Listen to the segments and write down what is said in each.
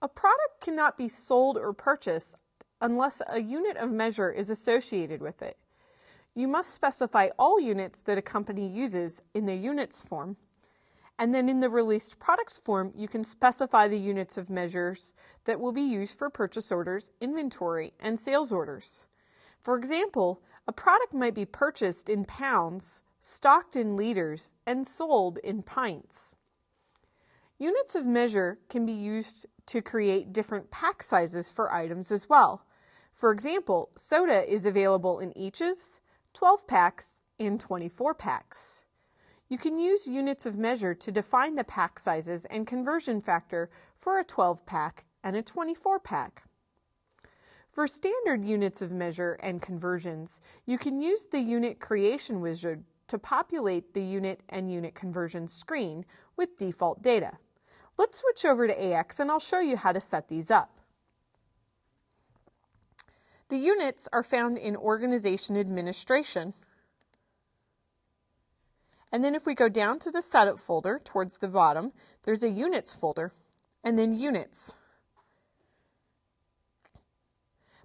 A product cannot be sold or purchased unless a unit of measure is associated with it. You must specify all units that a company uses in the units form, and then in the released products form, you can specify the units of measures that will be used for purchase orders, inventory, and sales orders. For example, a product might be purchased in pounds, stocked in liters, and sold in pints. Units of measure can be used to create different pack sizes for items as well. For example, soda is available in eaches, 12 packs, and 24 packs. You can use units of measure to define the pack sizes and conversion factor for a 12-pack and a 24-pack. For standard units of measure and conversions, you can use the unit creation wizard to populate the unit and unit conversion screen with default data. Let's switch over to AX and I'll show you how to set these up. The units are found in Organization Administration. And then if we go down to the Setup folder towards the bottom, there's a Units folder, and then Units.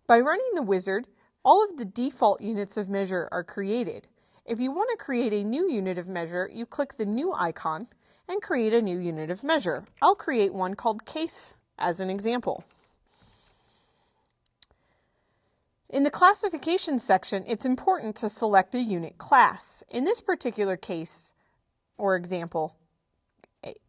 By running the wizard, all of the default units of measure are created. If you want to create a new unit of measure, you click the New icon and create a new unit of measure. I'll create one called Case as an example. In the classification section, it's important to select a unit class. In this particular case or example,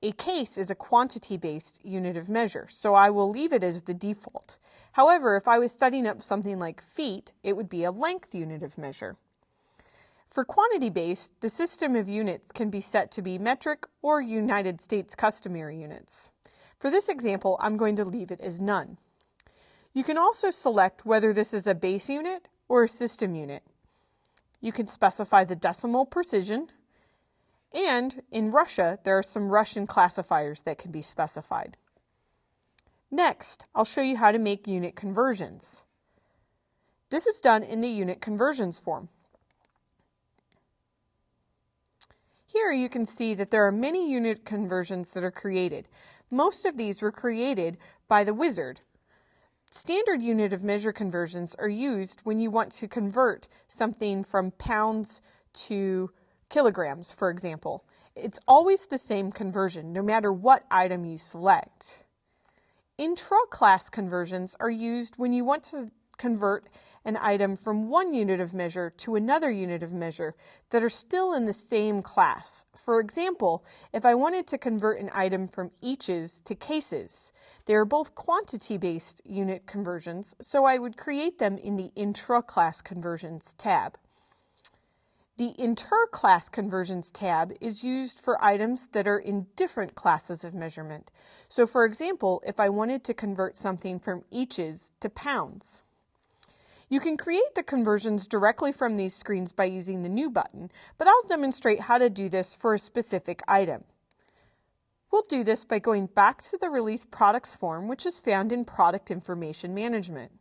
a case is a quantity-based unit of measure, so I will leave it as the default. However, if I was setting up something like feet, it would be a length unit of measure. For quantity-based, the system of units can be set to be metric or United States customary units. For this example, I'm going to leave it as none. You can also select whether this is a base unit or a system unit. You can specify the decimal precision, and in Russia, there are some Russian classifiers that can be specified. Next, I'll show you how to make unit conversions. This is done in the Unit Conversions form. Here you can see that there are many unit conversions that are created. Most of these were created by the wizard. Standard unit of measure conversions are used when you want to convert something from pounds to kilograms, for example. It's always the same conversion, no matter what item you select. Intra-class conversions are used when you want to convert an item from one unit of measure to another unit of measure that are still in the same class. For example, if I wanted to convert an item from eaches to cases, they are both quantity-based unit conversions, so I would create them in the Intra-Class Conversions tab. The Inter-Class Conversions tab is used for items that are in different classes of measurement. So for example, if I wanted to convert something from eaches to pounds. You can create the conversions directly from these screens by using the New button, but I'll demonstrate how to do this for a specific item. We'll do this by going back to the Release Products form, which is found in Product Information Management,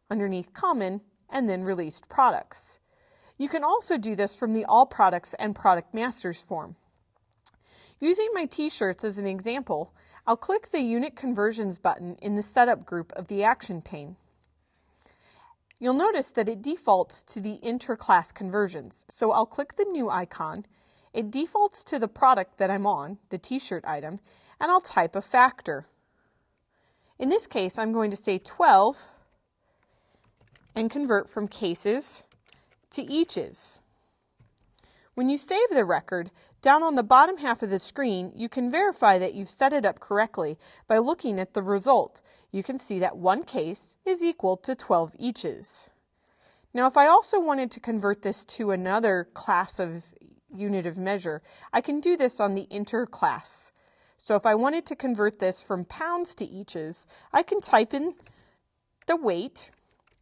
underneath Common, and then Released Products. You can also do this from the All Products and Product Masters form. Using my t-shirts as an example, I'll click the Unit Conversions button in the Setup group of the Action pane. You'll notice that it defaults to the inter-class conversions, so I'll click the New icon. It defaults to the product that I'm on, the t-shirt item, and I'll type a factor. In this case, I'm going to say 12 and convert from cases to eaches. When you save the record, down on the bottom half of the screen, you can verify that you've set it up correctly by looking at the result. You can see that one case is equal to 12 eaches. Now, if I also wanted to convert this to another class of unit of measure, I can do this on the inter-class. So if I wanted to convert this from pounds to eaches, I can type in the weight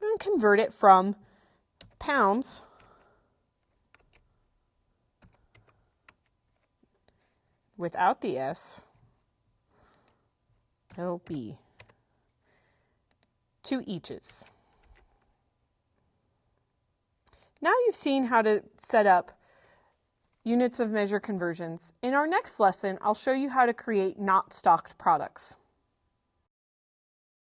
and convert it from pounds without the S, LB, to eaches. Now you've seen how to set up units of measure conversions. In our next lesson, I'll show you how to create not stocked products.